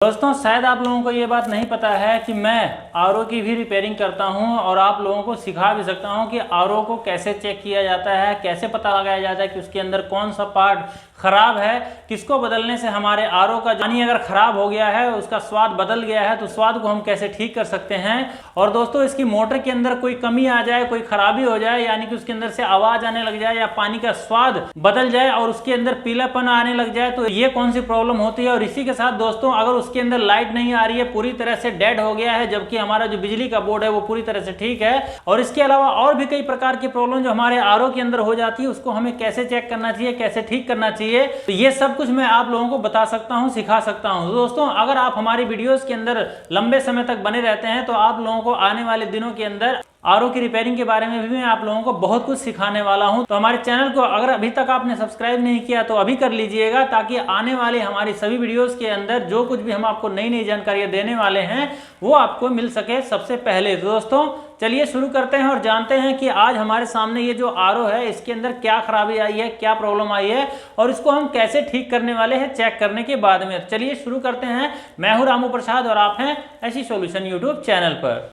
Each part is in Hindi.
दोस्तों शायद आप लोगों को ये बात नहीं पता है कि मैं आरओ की भी रिपेयरिंग करता हूं और आप लोगों को सिखा भी सकता हूं कि आरओ को कैसे चेक किया जाता है, कैसे पता लगाया जाता है कि उसके अंदर कौन सा पार्ट खराब है, किसको बदलने से हमारे आरओ का पानी अगर खराब हो गया है, उसका स्वाद बदल गया है तो स्वाद को हम कैसे ठीक कर सकते हैं। और दोस्तों इसकी मोटर के अंदर कोई कमी आ जाए, कोई खराबी हो जाए, यानी कि उसके अंदर से आवाज आने लग जाए या पानी का स्वाद बदल जाए और उसके अंदर पीलापन आने लग जाए तो ये कौन सी प्रॉब्लम होती है। और इसी के साथ दोस्तों अगर उसके अंदर लाइट नहीं आ रही है, पूरी तरह से डेड हो गया है, जबकि हमारा जो बिजली का बोर्ड है वो पूरी तरह से ठीक है, और इसके अलावा और भी कई प्रकार की प्रॉब्लम जो हमारे आरओ के अंदर हो जाती है, उसको हमें कैसे चेक करना चाहिए, कैसे ठीक करना चाहिए, तो ये सब कुछ मैं आप लोगों को बता सकता हूं, सिखा सकता हूं। दोस्तों अगर आप हमारी वीडियोस के अंदर लंबे समय तक बने रहते हैं तो आप लोगों को आने वाले दिनों के अंदर आरओ की रिपेयरिंग के बारे में भी मैं आप लोगों को बहुत कुछ सिखाने वाला हूं। तो हमारे चैनल को अगर अभी तक आपने सब्सक्राइब नहीं किया तो अभी कर लीजिएगा, ताकि आने वाली हमारी सभी वीडियोस के अंदर जो कुछ भी हम आपको नई नई जानकारियां देने वाले हैं वो आपको मिल सके सबसे पहले। तो दोस्तों चलिए शुरू करते हैं और जानते हैं कि आज हमारे सामने ये जो आरओ है इसके अंदर क्या खराबी आई है, क्या प्रॉब्लम आई है और इसको हम कैसे ठीक करने वाले हैं चेक करने के बाद में। चलिए शुरू करते हैं। मैं हूं रामू प्रसाद और आप हैं ऐसी सॉल्यूशन यूट्यूब चैनल पर।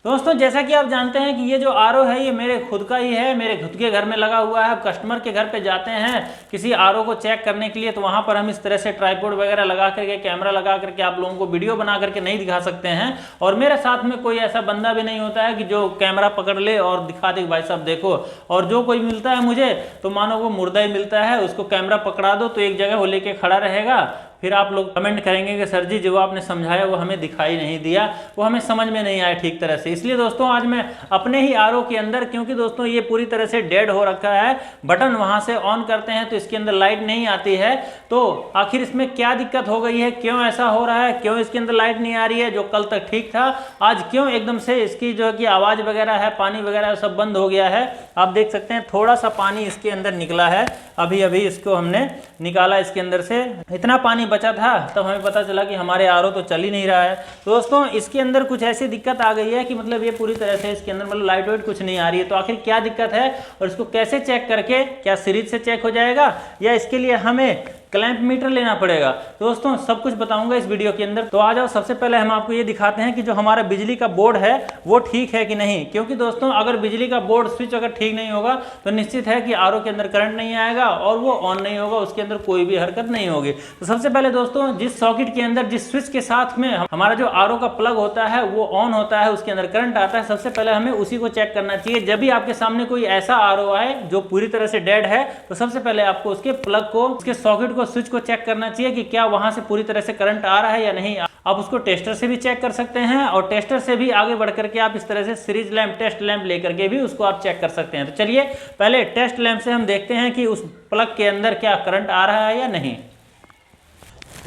दोस्तों जैसा कि आप जानते हैं कि ये जो आरओ है ये मेरे खुद का ही है, मेरे खुद के घर में लगा हुआ है। कस्टमर के घर पे जाते हैं किसी आरओ को चेक करने के लिए तो वहां पर हम इस तरह से ट्राइपॉड वगैरह लगा करके, कैमरा लगा करके आप लोगों को वीडियो बना करके नहीं दिखा सकते हैं। और मेरे साथ में कोई ऐसा बंदा भी नहीं होता है कि जो कैमरा पकड़ ले और दिखा दे भाई साहब देखो। और जो कोई मिलता है मुझे तो मानो वो मुर्दा ही मिलता है, उसको कैमरा पकड़ा दो तो एक जगह वो लेके खड़ा रहेगा, फिर आप लोग कमेंट करेंगे कि सर जी जो आपने समझाया वो हमें दिखाई नहीं दिया, वो हमें समझ में नहीं आया ठीक तरह से। इसलिए दोस्तों आज मैं अपने ही आरओ के अंदर, क्योंकि दोस्तों ये पूरी तरह से डेड हो रखा है, बटन वहां से ऑन करते हैं तो इसके अंदर लाइट नहीं आती है। तो आखिर इसमें क्या दिक्कत हो गई है, क्यों ऐसा हो रहा है, क्यों इसके अंदर लाइट नहीं आ रही है, जो कल तक ठीक था आज क्यों एकदम से इसकी जो कि आवाज वगैरह है, पानी वगैरह सब बंद हो गया है। आप देख सकते हैं थोड़ा सा पानी इसके अंदर निकला है, अभी अभी इसको हमने निकाला, इसके अंदर से इतना पानी बचा था तब हमें पता चला कि हमारे आरओ तो चल ही नहीं रहा है। तो दोस्तों इसके अंदर कुछ ऐसी दिक्कत आ गई है कि मतलब ये पूरी तरह से इसके अंदर मतलब लाइट वाइट कुछ नहीं आ रही है। तो आखिर क्या दिक्कत है और इसको कैसे चेक करके, क्या सीरीज से चेक हो जाएगा या इसके लिए हमें क्लैंप मीटर लेना पड़ेगा, दोस्तों सब कुछ बताऊंगा इस वीडियो के अंदर। तो आ जाओ, सबसे पहले हम आपको ये दिखाते हैं कि जो हमारा बिजली का बोर्ड है वो ठीक है कि नहीं। क्योंकि दोस्तों अगर बिजली का बोर्ड स्विच अगर ठीक नहीं होगा तो निश्चित है कि आरओ के अंदर करंट नहीं आएगा और वो ऑन नहीं होगा, उसके अंदर कोई भी हरकत नहीं होगी। तो सबसे पहले दोस्तों जिस सॉकेट के अंदर, जिस स्विच के साथ में हमारा जो आरओ का प्लग होता है वो ऑन होता है, उसके अंदर करंट आता है, सबसे पहले हमें उसी को चेक करना चाहिए। जब भी आपके सामने कोई ऐसा आरओ आए जो पूरी तरह से डेड है तो सबसे पहले आपको उसके प्लग को, उसके सॉकेट को, स्विच को चेक करना चाहिए कि क्या वहां से पूरी तरह से करंट आ रहा है या नहीं। आप उसको टेस्टर से भी चेक कर सकते हैं और टेस्टर से भी आगे बढ़ करके आप इस तरह से सीरीज लैंप, टेस्ट लैंप लेकर के भी उसको आप चेक कर सकते हैं। तो चलिए पहले टेस्ट लैंप से हम देखते हैं कि उस प्लग के अंदर क्या करंट आ रहा है या नहीं।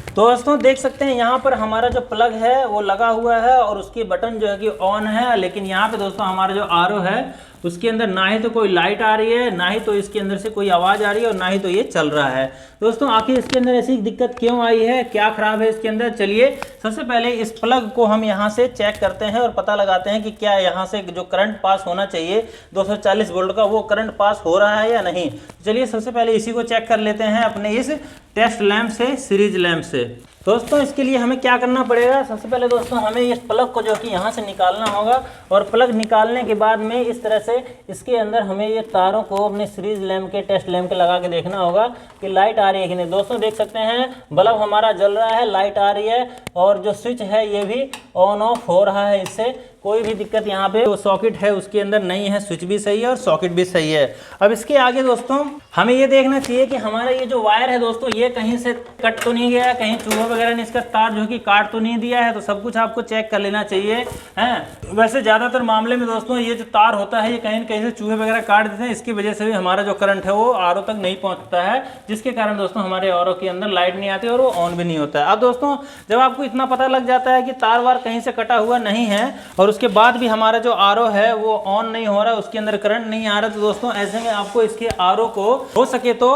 तो दोस्तों देख सकते हैं यहाँ पर हमारा जो प्लग है वो लगा हुआ है और उसकी बटन जो है कि ऑन है, लेकिन यहाँ पे दोस्तों हमारा जो आरओ है उसके अंदर ना ही तो कोई लाइट आ रही है, ना ही तो इसके अंदर से कोई आवाज़ आ रही है और ना ही तो ये चल रहा है। दोस्तों आखिर इसके अंदर ऐसी दिक्कत क्यों आई है, क्या खराब है इसके अंदर, चलिए सबसे पहले इस प्लग को हम यहाँ से चेक करते हैं और पता लगाते हैं कि क्या यहाँ से जो करंट पास होना चाहिए 240 वोल्ट का वो करंट पास हो रहा है या नहीं। चलिए सबसे पहले इसी को चेक कर लेते हैं अपने इस टेस्ट लैंप से, सीरीज लैंप से। दोस्तों इसके लिए हमें क्या करना पड़ेगा, सबसे पहले दोस्तों हमें इस प्लग को जो कि यहाँ से निकालना होगा और प्लग निकालने के बाद में इस तरह से इसके अंदर हमें ये तारों को अपने सीरीज लैंप के, टेस्ट लैंप के लगा के देखना होगा कि लाइट आ रही है कि नहीं। दोस्तों देख सकते हैं बल्ब हमारा जल रहा है, लाइट आ रही है और जो स्विच है ये भी ऑन ऑफ हो रहा है, इससे कोई भी दिक्कत यहाँ पे जो सॉकेट है उसके अंदर नहीं है, स्विच भी सही है और सॉकेट भी सही है। अब इसके आगे दोस्तों हमें ये देखना चाहिए कि हमारा ये जो वायर है दोस्तों ये कहीं से कट तो नहीं गया, कहीं चूहा वगैरह ने इसका तार जो कि काट तो नहीं दिया है। तो सब कुछ आपको चेक कर लेना चाहिए हैं। वैसे ज़्यादातर मामले में दोस्तों ये जो तार होता है ये कहीं न कहीं से चूहे वगैरह काट देते हैं, इसकी वजह से भी हमारा जो करंट है वो आरओ तक नहीं पहुँचता है, जिसके कारण दोस्तों हमारे आरओ के अंदर लाइट नहीं आती और वो ऑन भी नहीं होता है। अब दोस्तों जब आपको इतना पता लग जाता है कि तार वार कहीं से कटा हुआ नहीं है और उसके बाद भी हमारा जो आरओ है वो ऑन नहीं हो रहा, उसके अंदर करंट नहीं आ रहा, तो दोस्तों ऐसे में आपको इसके आरओ को हो सके तो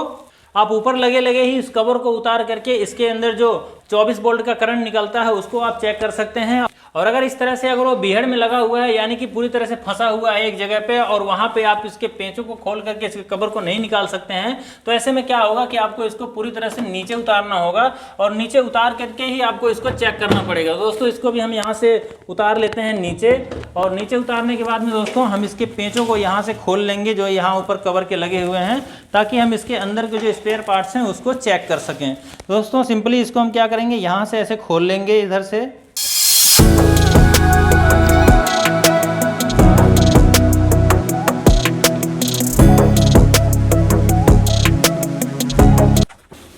आप ऊपर लगे ही इस कवर को उतार करके इसके अंदर जो 24 वोल्ट का करंट निकलता है उसको आप चेक कर सकते हैं। और अगर इस तरह से अगर वो बीहड़ में लगा हुआ है, यानी कि पूरी तरह से फंसा हुआ है एक जगह पे, और वहां पे आप इसके पेंचों को खोल करके इसके कवर को नहीं निकाल सकते हैं, तो ऐसे में क्या होगा कि आपको इसको पूरी तरह से नीचे उतारना होगा, और नीचे उतार करके ही आपको इसको चेक करना पड़ेगा। दोस्तों इसको भी हम यहाँ से उतार लेते हैं नीचे, और नीचे उतारने के बाद में दोस्तों हम इसके पेंचों को यहाँ से खोल लेंगे जो यहाँ ऊपर कवर के लगे हुए हैं, ताकि हम इसके अंदर के जो स्पेयर पार्ट्स हैं उसको चेक कर सकें। दोस्तों सिंपली इसको हम क्या करेंगे, यहाँ से ऐसे खोल लेंगे इधर से,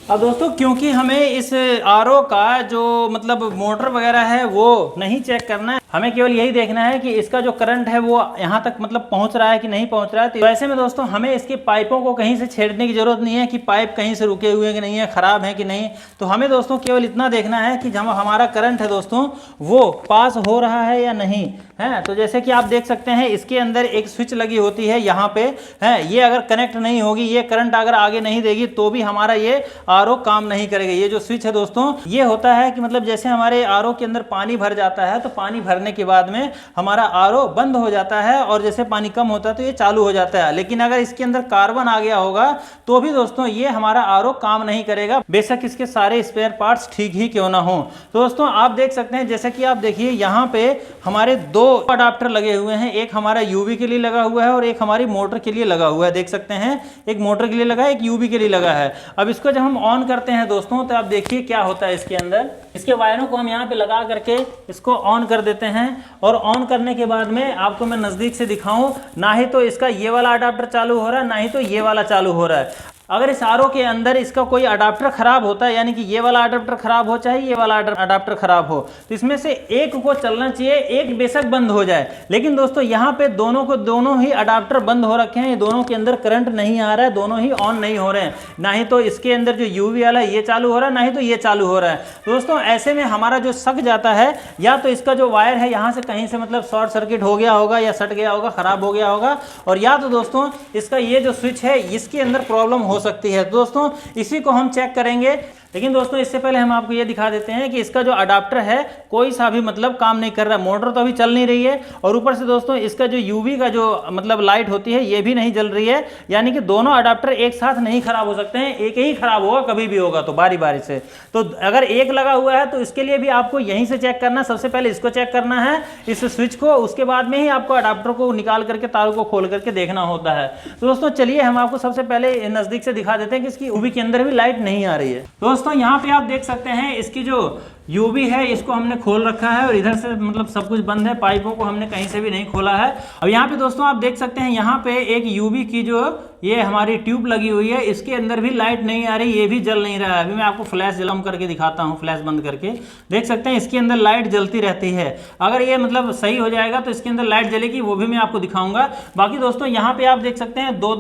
अब दोस्तों क्योंकि हमें इस आरओ का जो मतलब मोटर वगैरह है वो नहीं चेक करना है, हमें केवल यही देखना है कि इसका जो करंट है वो यहाँ तक मतलब पहुँच रहा है कि नहीं पहुँच रहा है। तो ऐसे में दोस्तों हमें इसकी पाइपों को कहीं से छेड़ने की जरूरत नहीं है कि पाइप कहीं से रुके हुए हैं कि नहीं है, ख़राब है कि नहीं। तो हमें दोस्तों केवल इतना देखना है कि जब हमारा करंट है दोस्तों वो पास हो रहा है या नहीं है। तो जैसे कि आप देख सकते हैं इसके अंदर एक स्विच लगी होती है यहाँ पे है, ये अगर कनेक्ट नहीं होगी, ये करंट अगर आगे नहीं देगी तो भी हमारा ये आरओ काम नहीं करेगा। ये जो स्विच है दोस्तों ये होता है कि मतलब जैसे हमारे आरओ के अंदर पानी भर जाता है तो पानी भरने के बाद में हमारा आरओ बंद हो जाता है, और जैसे पानी कम होता है तो ये चालू हो जाता है। लेकिन अगर इसके अंदर कार्बन आ गया होगा तो भी दोस्तों ये हमारा आरओ काम नहीं करेगा, बेशक इसके सारे स्पेयर पार्ट्स ठीक ही क्यों ना हो। तो दोस्तों आप देख सकते हैं, जैसे कि आप देखिए यहाँ पे हमारे दो अडाप्टर लगे हुए हैं, एक हमारा यूवी के लिए लगा हुआ है और एक हमारी मोटर के लिए लगा हुआ है। देख सकते हैं एक मोटर के लिए लगा है, एक यूवी के लिए लगा है। अब इसको जब हम ऑन करते हैं दोस्तों तो आप देखिए क्या होता है इसके अंदर। इसके वायरों को हम यहाँ पे लगा करके इसको ऑन कर देते हैं, और ऑन करने के बाद में आपको मैं नज़दीक से दिखाऊं, ना ही तो इसका ये वाला अडाप्टर चालू हो रहा है, ना ही तो ये वाला चालू हो रहा है। अगर इस आरओ के अंदर इसका कोई अडाप्टर खराब होता है, यानी कि ये वाला अडाप्टर खराब हो चाहे ये वाला अडाप्टर खराब हो, तो इसमें से एक को चलना चाहिए, एक बेशक बंद हो जाए। लेकिन दोस्तों यहाँ पे दोनों ही अडाप्टर बंद हो रखे हैं, ये दोनों के अंदर करंट नहीं आ रहा है, दोनों ही ऑन नहीं हो रहे हैं। ना ही तो इसके अंदर जो यूवी वाला है ये चालू हो रहा है, ना ही तो ये चालू हो रहा है। दोस्तों ऐसे में हमारा जो सक जाता है, या तो इसका जो वायर है यहाँ से कहीं से मतलब शॉर्ट सर्किट हो गया होगा, या सट गया होगा, खराब हो गया होगा, और या तो दोस्तों इसका ये जो स्विच है इसके अंदर प्रॉब्लम हो सकती है। दोस्तों इसी को हम चेक करेंगे। लेकिन दोस्तों इससे पहले हम आपको ये दिखा देते हैं कि इसका जो अडाप्टर है कोई सा भी मतलब काम नहीं कर रहा, मोटर तो अभी चल नहीं रही है, और ऊपर से दोस्तों इसका जो यूवी का जो मतलब लाइट होती है ये भी नहीं जल रही है। यानी कि दोनों अडाप्टर एक साथ नहीं खराब हो सकते हैं, एक ही खराब होगा कभी भी होगा तो बारी बारी से। तो अगर एक लगा हुआ है तो इसके लिए भी आपको यहीं से चेक करना, सबसे पहले इसको चेक करना है इस स्विच को, उसके बाद में ही आपको अडाप्टर को निकाल करके तारों को खोल करके देखना होता है। तो दोस्तों चलिए हम आपको सबसे पहले नजदीक से दिखा देते हैं कि इसकी यूवी के अंदर भी लाइट नहीं आ रही है। दोस्तों यहाँ पे आप देख सकते हैं इसकी जो यूवी है इसको हमने खोल रखा है, और इधर से मतलब सब कुछ बंद है, पाइपों को हमने कहीं से भी नहीं खोला है। अब यहाँ पे दोस्तों आप देख सकते हैं यहाँ पे एक यूवी की जो ये हमारी ट्यूब लगी हुई है, इसके अंदर भी लाइट नहीं आ रही, ये भी जल नहीं रहा है। अभी मैं आपको फ्लैश जलम करके दिखाता हूँ, फ्लैश बंद करके देख सकते हैं इसके अंदर लाइट जलती रहती है। अगर ये मतलब सही हो जाएगा तो इसके अंदर लाइट जलेगी, वो भी मैं आपको दिखाऊंगा। बाकी दोस्तों यहाँ पे आप देख सकते हैं दो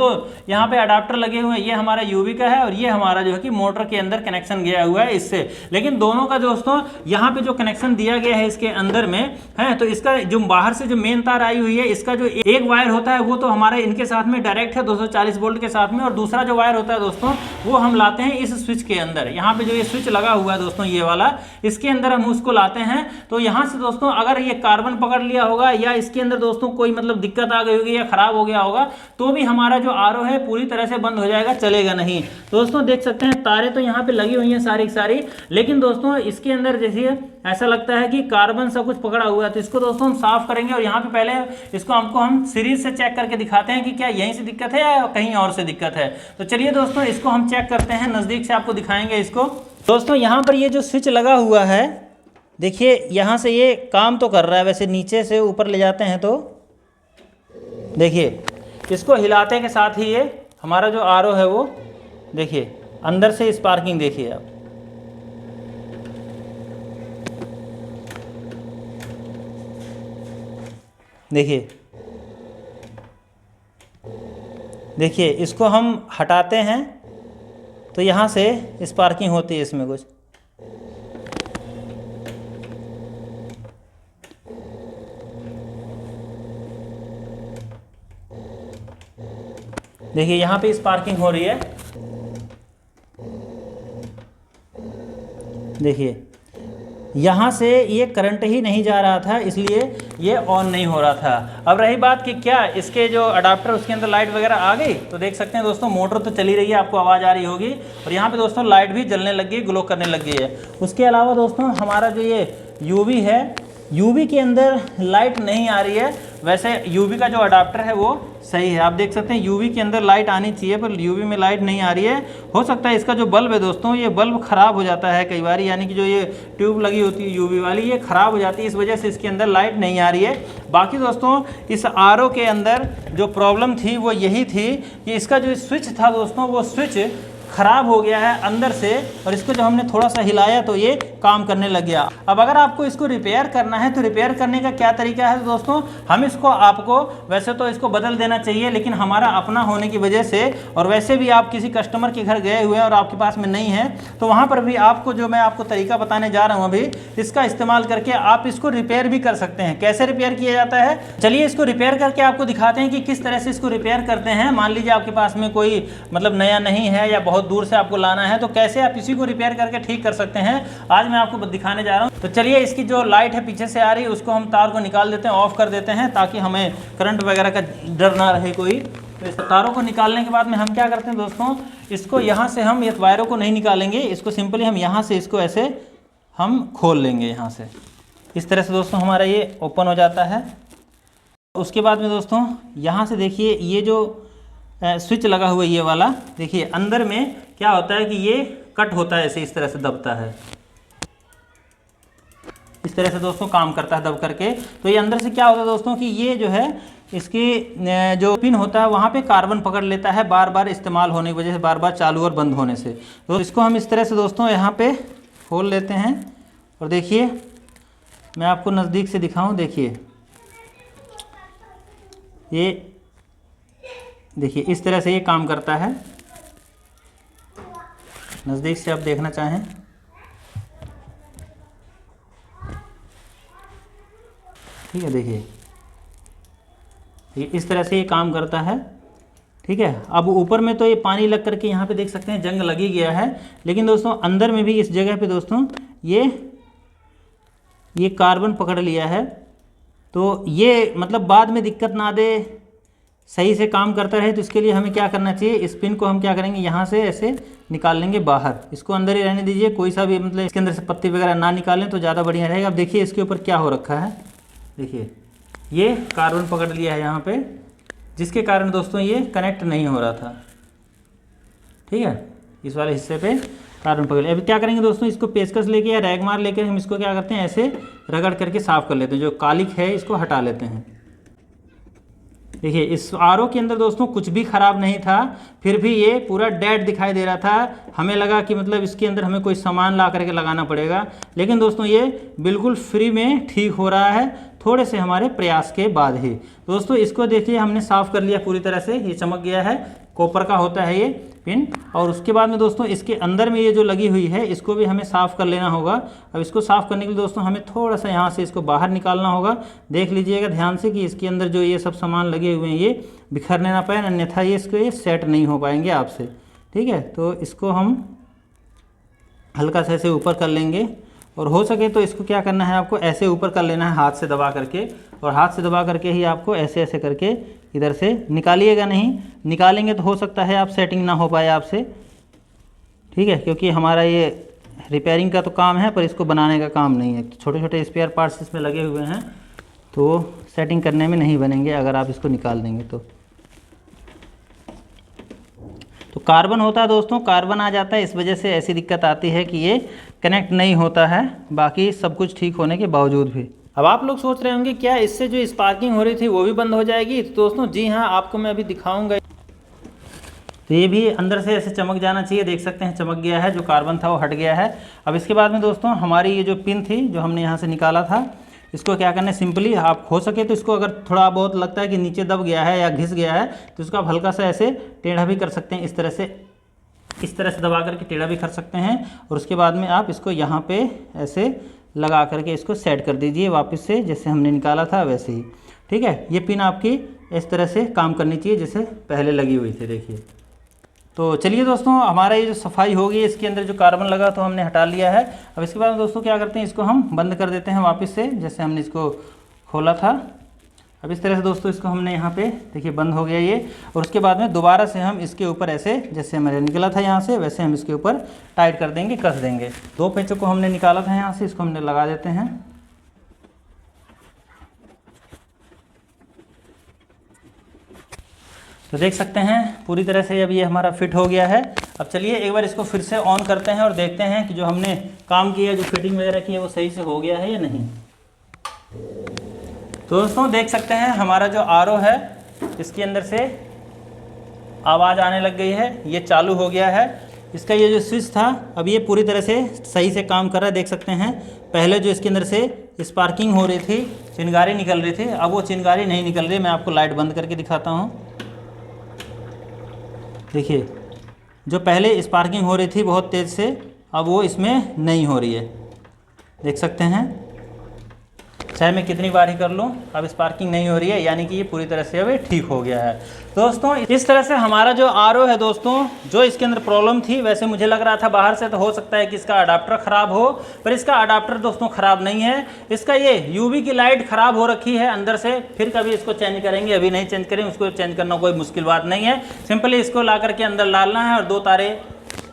यहाँ पे अडाप्टर लगे हुए हैं, ये हमारा यूवी का है और ये हमारा जो है कि मोटर के अंदर कनेक्शन गया हुआ है इससे। लेकिन दोनों का दोस्तों यहाँ पे जो कनेक्शन दिया गया है इसके अंदर में है, तो इसका जो बाहर से जो मेन तार आई हुई है, इसका जो एक वायर होता है वो तो हमारे इनके साथ में डायरेक्ट है 240 वोल्ट के साथ में, और दूसरा जो वायर होता है दोस्तों वो हम लाते हैं इस स्विच के अंदर। यहाँ पे जो ये स्विच लगा हुआ है दोस्तों ये वाला, इसके अंदर हम उसको लाते हैं। तो यहाँ से दोस्तों अगर ये कार्बन पकड़ लिया होगा या इसके अंदर दोस्तों कोई मतलब दिक्कत आ गई होगी या खराब हो गया होगा, तो भी हमारा जो आरओ है पूरी तरह से बंद हो जाएगा, चलेगा नहीं। दोस्तों देख सकते हैं तारे तो यहाँ पे लगी हुई हैं सारी की सारी, लेकिन दोस्तों इसके अंदर जैसे ऐसा लगता है कि कार्बन सा कुछ पकड़ा हुआ है। तो इसको दोस्तों हम साफ करेंगे, और यहाँ पे पहले इसको हम सीरीज से चेक करके दिखाते हैं कि क्या यहीं से दिक्कत है या कहीं और से दिक्कत है। तो चलिए दोस्तों इसको हम चेक करते हैं, नजदीक से आपको दिखाएंगे इसको। दोस्तों यहाँ पर ये जो स्विच लगा हुआ है देखिए, यहाँ से ये काम तो कर रहा है, वैसे नीचे से ऊपर ले जाते हैं तो देखिए इसको हिलाते के साथ ही ये हमारा जो आरओ है वो देखिए अंदर से स्पार्किंग देखिए आप, देखिए इसको हम हटाते हैं तो यहाँ से स्पार्किंग होती है इसमें कुछ। देखिए यहाँ पे स्पार्किंग हो रही है, देखिए यहाँ से ये करंट ही नहीं जा रहा था, इसलिए ये ऑन नहीं हो रहा था। अब रही बात कि क्या इसके जो अडाप्टर उसके अंदर लाइट वगैरह आ गई, तो देख सकते हैं दोस्तों मोटर तो चली रही है, आपको आवाज़ आ रही होगी, और यहाँ पे दोस्तों लाइट भी जलने लग गई, ग्लो करने लग गई है। उसके अलावा दोस्तों हमारा जो ये यूवी है, यूवी के अंदर लाइट नहीं आ रही है। वैसे यूवी का जो अडाप्टर है वो सही है, आप देख सकते हैं यूवी के अंदर लाइट आनी चाहिए, पर यूवी में लाइट नहीं आ रही है। हो सकता है इसका जो बल्ब है दोस्तों, ये बल्ब ख़राब हो जाता है कई बार, यानी कि जो ये ट्यूब लगी होती है यूवी वाली, ये ख़राब हो जाती है, इस वजह से इसके अंदर लाइट नहीं आ रही है। बाकी दोस्तों इस आरओ के अंदर जो प्रॉब्लम थी वो यही थी कि इसका जो स्विच था दोस्तों, वो स्विच ख़राब हो गया है अंदर से, और इसको जब हमने थोड़ा सा हिलाया तो ये काम करने लग गया। अब अगर आपको इसको रिपेयर करना है तो रिपेयर करने का क्या तरीका है दोस्तों, हम इसको आपको वैसे तो इसको बदल देना चाहिए, लेकिन हमारा अपना होने की वजह से, और वैसे भी आप किसी कस्टमर के घर गए हुए हैं और आपके पास में नहीं है, तो वहाँ पर भी आपको जो मैं आपको तरीका बताने जा रहा हूँ अभी, इसका इस्तेमाल करके आप इसको रिपेयर भी कर सकते हैं। कैसे रिपेयर किया जाता है, चलिए इसको रिपेयर करके आपको दिखाते हैं कि किस तरह से इसको रिपेयर करते हैं। मान लीजिए आपके पास में कोई मतलब नया नहीं है या बहुत दूर से आपको लाना है, तो कैसे आप इसी को रिपेयर करके ठीक कर सकते हैं, आज मैं आपको दिखाने जा रहा हूं। तो चलिए इसकी जो लाइट है पीछे से आ रही है, उसको हम तार को निकाल देते हैं, ऑफ कर देते हैं, ताकि हमें करंट वगैरह का डर ना रहे कोई। तो इस तारों को निकालने के बाद में हम क्या करते हैं दोस्तों, इसको यहाँ से हम इस वायरों को नहीं निकालेंगे, इसको सिंपली हम यहाँ से इसको ऐसे हम खोल लेंगे यहाँ से। इस तरह से दोस्तों हमारा ये ओपन हो जाता है। उसके बाद में दोस्तों यहाँ से देखिए ये जो स्विच लगा हुआ है ये वाला, देखिए अंदर में क्या होता है कि ये कट होता है, ऐसे इस तरह से दबता है, इस तरह से दोस्तों काम करता है दब करके। तो ये अंदर से क्या होता है दोस्तों कि ये जो है इसकी जो पिन होता है वहाँ पे कार्बन पकड़ लेता है, बार बार इस्तेमाल होने की वजह से, बार बार चालू और बंद होने से। तो इसको हम इस तरह से दोस्तों यहाँ पे खोल लेते हैं, और देखिए मैं आपको नज़दीक से दिखाऊँ, देखिए ये देखिए इस तरह से ये काम करता है। नज़दीक से आप देखना चाहें, ठीक है, देखिए इस तरह से ये काम करता है, ठीक है। अब ऊपर में तो ये पानी लग करके यहाँ पे देख सकते हैं जंग लगी गया है, लेकिन दोस्तों अंदर में भी इस जगह पे दोस्तों ये कार्बन पकड़ लिया है, तो ये मतलब बाद में दिक्कत ना दे, सही से काम करता रहे। तो इसके लिए हमें क्या करना चाहिए, इस पिन को हम क्या करेंगे यहाँ से ऐसे निकाल लेंगे बाहर, इसको अंदर ही रहने दीजिए, कोई सा भी मतलब इसके अंदर से पत्ती वगैरह ना निकालें तो ज़्यादा बढ़िया रहेगा। अब देखिए इसके ऊपर क्या हो रखा है, देखिए ये कार्बन पकड़ लिया है यहाँ पे, जिसके कारण दोस्तों ये कनेक्ट नहीं हो रहा था, ठीक है, इस वाले हिस्से पे कार्बन पकड़ लिया। अभी क्या करेंगे दोस्तों, इसको पेचकस लेके या रैग मार लेके हम इसको क्या करते हैं, ऐसे रगड़ करके साफ़ कर लेते हैं, जो कालिक है इसको हटा लेते हैं। देखिए इस आरओ के अंदर दोस्तों कुछ भी ख़राब नहीं था, फिर भी ये पूरा डेड दिखाई दे रहा था। हमें लगा कि मतलब इसके अंदर हमें कोई सामान ला करके लगाना पड़ेगा, लेकिन दोस्तों ये बिल्कुल फ्री में ठीक हो रहा है, थोड़े से हमारे प्रयास के बाद ही। दोस्तों इसको देखिए हमने साफ़ कर लिया पूरी तरह से, ये चमक गया है, कॉपर का होता है ये पिन। और उसके बाद में दोस्तों इसके अंदर में ये जो लगी हुई है इसको भी हमें साफ़ कर लेना होगा। अब इसको साफ़ करने के लिए दोस्तों हमें थोड़ा सा यहाँ से इसको बाहर निकालना होगा। देख लीजिएगा ध्यान से कि इसके अंदर जो ये सब सामान लगे हुए हैं ये बिखरने ना पाए, अन्यथा ये सेट नहीं हो पाएंगे आपसे, ठीक है। तो इसको हम हल्का सा ऐसे ऊपर कर लेंगे, और हो सके तो इसको क्या करना है, आपको ऐसे ऊपर कर लेना है हाथ से दबा करके, और हाथ से दबा करके ही आपको ऐसे ऐसे करके इधर से निकालिएगा। नहीं निकालेंगे तो हो सकता है आप सेटिंग ना हो पाए आपसे, ठीक है, क्योंकि हमारा ये रिपेयरिंग का तो काम है पर इसको बनाने का काम नहीं है। छोटे छोटे स्पेयर पार्ट्स इसमें लगे हुए हैं, तो सेटिंग करने में नहीं बनेंगे अगर आप इसको निकाल देंगे तो कार्बन होता है दोस्तों, कार्बन आ जाता है, इस वजह से ऐसी दिक्कत आती है कि ये कनेक्ट नहीं होता है, बाकी सब कुछ ठीक होने के बावजूद भी। अब आप लोग सोच रहे होंगे क्या इससे जो स्पार्किंग हो रही थी वो भी बंद हो जाएगी, तो दोस्तों जी हाँ, आपको मैं अभी दिखाऊंगा। तो ये भी अंदर से ऐसे चमक जाना चाहिए, देख सकते हैं चमक गया है, जो कार्बन था वो हट गया है। अब इसके बाद में दोस्तों हमारी ये जो पिन थी जो हमने यहाँ से निकाला था, इसको क्या करना है, सिंपली आप हो सके तो इसको अगर थोड़ा बहुत लगता है कि नीचे दब गया है या घिस गया है तो इसको आप हल्का सा ऐसे टेढ़ा भी कर सकते हैं, इस तरह से दबा करके टेढ़ा भी कर सकते हैं। और उसके बाद में आप इसको यहाँ पे ऐसे लगा करके इसको सेट कर दीजिए वापस से, जैसे हमने निकाला था वैसे ही, ठीक है। ये पिन आपकी इस तरह से काम करनी चाहिए जैसे पहले लगी हुई थी, देखिए तो चलिए दोस्तों, हमारा ये जो सफाई होगी, इसके अंदर जो कार्बन लगा तो हमने हटा लिया है। अब इसके बाद दोस्तों क्या करते हैं, इसको हम बंद कर देते हैं वापस से, जैसे हमने इसको खोला था। अब इस तरह से दोस्तों इसको हमने यहाँ पे देखिए बंद हो गया ये। और उसके बाद में दोबारा से हम इसके ऊपर ऐसे, जैसे हमारे निकला था यहाँ से, वैसे हम इसके ऊपर टाइट कर देंगे, कस देंगे। 2 पेचों को हमने निकाला था यहाँ से, इसको हमने लगा देते हैं। तो देख सकते हैं पूरी तरह से अब ये हमारा फिट हो गया है। अब चलिए एक बार इसको फिर से ऑन करते हैं और देखते हैं कि जो हमने काम किया, जो फिटिंग वगैरह की है, वो सही से हो गया है या नहीं। तो दोस्तों देख सकते हैं हमारा जो आरओ है, इसके अंदर से आवाज़ आने लग गई है, ये चालू हो गया है। इसका ये जो स्विच था, अब ये पूरी तरह से सही से काम कर रहा है। देख सकते हैं पहले जो इसके अंदर से स्पार्किंग हो रही थी, चिंगारी निकल रही थी, अब वो चिंगारी नहीं निकल रही। मैं आपको लाइट बंद करके दिखाता हूँ। देखिए, जो पहले स्पार्किंग हो रही थी बहुत तेज़ से, अब वो इसमें नहीं हो रही है। देख सकते हैं, चाहे मैं कितनी बार ही कर लूँ, अब स्पार्किंग नहीं हो रही है, यानी कि ये पूरी तरह से अब ठीक हो गया है। दोस्तों इस तरह से हमारा जो आरओ है दोस्तों, जो इसके अंदर प्रॉब्लम थी, वैसे मुझे लग रहा था बाहर से तो हो सकता है कि इसका अडाप्टर ख़राब हो, पर इसका अडाप्टर दोस्तों ख़राब नहीं है। इसका ये यूवी की लाइट ख़राब हो रखी है अंदर से, फिर कभी इसको चेंज करेंगे, अभी नहीं चेंज करेंगे। उसको चेंज करना कोई मुश्किल बात नहीं है, सिंपली इसको ला करके अंदर डालना है और 2 तारे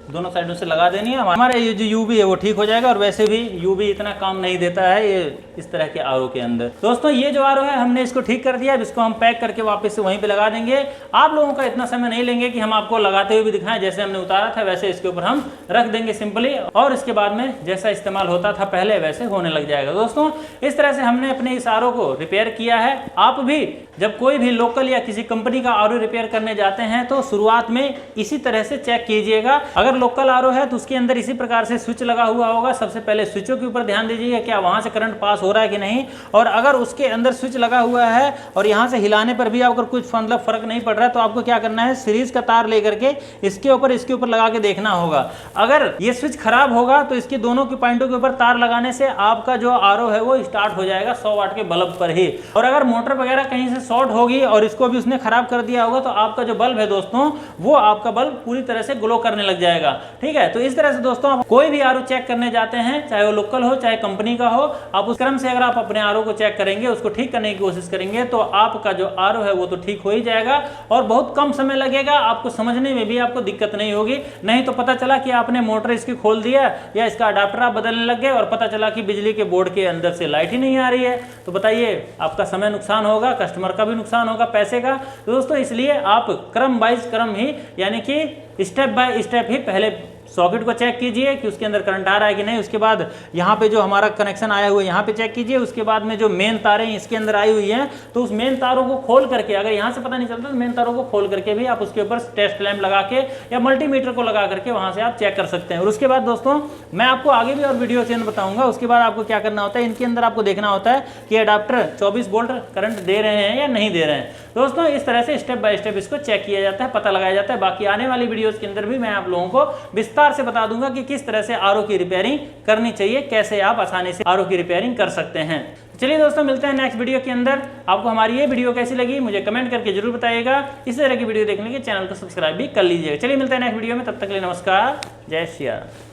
दोनों साइडों से लगा देनी है। हमारा ये जो यूवी है वो ठीक हो जाएगा। और वैसे भी यूवी इतना काम नहीं देता है ये इस तरह के आरओ के अंदर। दोस्तों ये जो आरओ है हमने इसको ठीक कर दिया। अब इसको हम पैक करके वापस से वहीं पे लगा देंगे। आप लोगों का इतना समय नहीं लेंगे कि हम आपको लगाते हुए भी दिखाएं। जैसे हमने उतारा था वैसे इसके ऊपर हम रख देंगे सिंपली, और इसके बाद में जैसा इस्तेमाल होता था पहले वैसे होने लग जाएगा। दोस्तों इस तरह से हमने अपने इस आरओ को रिपेयर किया है। आप भी जब कोई भी लोकल या किसी कंपनी का आरओ रिपेयर करने जाते हैं तो शुरुआत में इसी तरह से चेक कीजिएगा। अगर लोकल आरओ है तो उसके अंदर इसी प्रकार से स्विच लगा हुआ होगा। सबसे पहले स्विचों के ऊपर ध्यान दीजिएगा, क्या वहां से करंट पास हो रहा है कि नहीं। और अगर उसके अंदर स्विच लगा हुआ है और यहां से हिलाने पर भी अगर कुछ मतलब फर्क नहीं पड़ रहा है, तो आपको क्या करना है, सीरीज का तार लेकर के इसके ऊपर लगा के देखना होगा। अगर ये स्विच खराब होगा तो इसके दोनों के पॉइंटों के ऊपर तार लगाने से आपका जो आरओ है वो स्टार्ट हो जाएगा 100 वाट के बल्ब पर ही। और अगर मोटर वगैरह कहीं से शॉर्ट होगी और इसको भी उसने खराब कर दिया होगा तो आपका जो बल्ब है दोस्तों, वो आपका बल्ब पूरी तरह से ग्लो करने लग जाएगा। ठीक है, तो इस तरह से दोस्तों आप कोई भी आरओ चेक करने जाते हैं, चाहे वो लोकल हो चाहे कंपनी का हो, आप उस क्रम से अगर आप अपने आरओ को चेक करेंगे, उसको ठीक करने की कोशिश करेंगे, तो आपका जो आरओ है वो तो ठीक हो ही जाएगा और बहुत कम समय लगेगा। आपको समझने में भी आपको दिक्कत नहीं होगी। नहीं तो पता चला कि आपने मोटर इसकी खोल दिया या इसका अडाप्टर आप बदलने लग गए और पता चला कि बिजली के बोर्ड के अंदर से लाइट ही नहीं आ रही है, तो बताइए आपका समय नुकसान होगा, कस्टमर का भी नुकसान होगा, पैसे का। तो दोस्तों इसलिए आप क्रम वाइज क्रम ही, यानी कि स्टेप बाय स्टेप ही पहले सॉकेट को चेक कीजिए कि उसके अंदर करंट आ रहा है कि नहीं। उसके बाद यहाँ पे जो हमारा कनेक्शन आया हुआ है यहाँ पे चेक कीजिए। उसके बाद में जो मेन तारें इसके अंदर आई हुई हैं, तो उस मेन तारों को खोल करके, अगर यहाँ से पता नहीं चलता तो मेन तारों को खोल करके भी आप उसके ऊपर टेस्ट लैंप लगा के या मल्टीमीटर को लगा करके वहाँ से आप चेक कर सकते हैं। और उसके बाद दोस्तों मैं आपको आगे भी और वीडियो के अंदर बताऊंगा। उसके बाद आपको क्या करना होता है, इनके अंदर आपको देखना होता है कि अडाप्टर 24 वोल्ट करंट दे रहे हैं या नहीं दे रहे हैं। दोस्तों इस तरह से स्टेप बाय स्टेप इसको चेक किया जाता है, पता लगाया जाता है। बाकी आने वाली वीडियोस के अंदर भी मैं आप लोगों को विस्तार से बता दूंगा कि किस तरह से आरओ की रिपेयरिंग करनी चाहिए, कैसे आप आसानी से आरओ की रिपेयरिंग कर सकते हैं। चलिए दोस्तों मिलते हैं नेक्स्ट वीडियो के अंदर। आपको हमारी ये वीडियो कैसी लगी मुझे कमेंट करके जरूर बताइएगा। इस तरह की वीडियो देखने के लिए चैनल को सब्सक्राइब भी कर लीजिएगा। चलिए मिलते हैं नेक्स्ट वीडियो में, तब तक के लिए नमस्कार, जय श्री राम।